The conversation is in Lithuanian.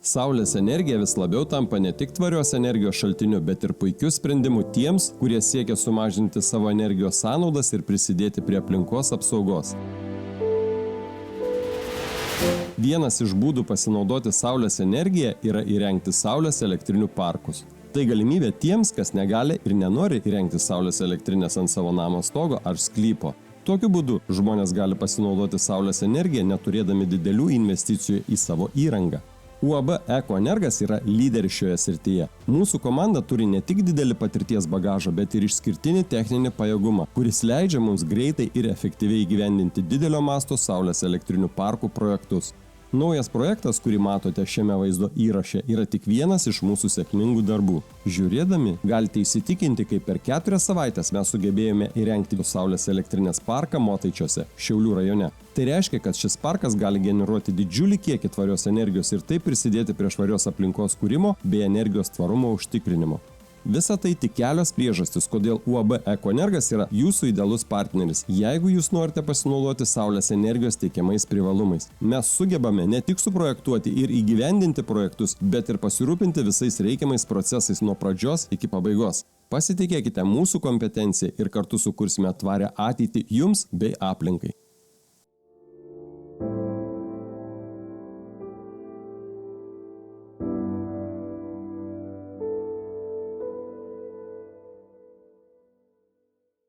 Saulės energija vis labiau tampa ne tik tvarios energijos šaltiniu, bet ir puikiu sprendimu tiems, kurie siekia sumažinti savo energijos sąnaudas ir prisidėti prie aplinkos apsaugos. Vienas iš būdų pasinaudoti saulės energiją yra įrengti saulės elektrinių parkus. Tai galimybė tiems, kas negali ir nenori įrengti saulės elektrinės ant savo namo stogo ar sklypo. Tokiu būdu žmonės gali pasinaudoti saulės energiją, neturėdami didelių investicijų į savo įrangą. UAB Ekoenergas yra lyderis šioje srityje. Mūsų komanda turi ne tik didelį patirties bagažą, bet ir išskirtinį techninį pajėgumą, kuris leidžia mums greitai ir efektyviai įgyvendinti didelio masto saulės elektrinių parkų projektus. Naujas projektas, kurį matote šiame vaizdo įraše, yra tik vienas iš mūsų sėkmingų darbų. Žiūrėdami, galite įsitikinti, kaip per 4 savaitės mes sugebėjome įrengti saulės elektrinės parką Motaičiuose, Šiaulių rajone. Tai reiškia, kad šis parkas gali generuoti didžiulį kiekį tvarios energijos ir taip prisidėti prie švarios aplinkos kūrimo bei energijos tvarumo užtikrinimo. Visa tai tik kelios priežastys, kodėl UAB Ekoenergas yra jūsų idealus partneris, jeigu jūs norite pasinaudoti saulės energijos teikiamais privalumais. Mes sugebame ne tik suprojektuoti ir įgyvendinti projektus, bet ir pasirūpinti visais reikiamais procesais nuo pradžios iki pabaigos. Pasitikėkite mūsų kompetenciją ir kartu sukursime tvarią ateitį jums bei aplinkai.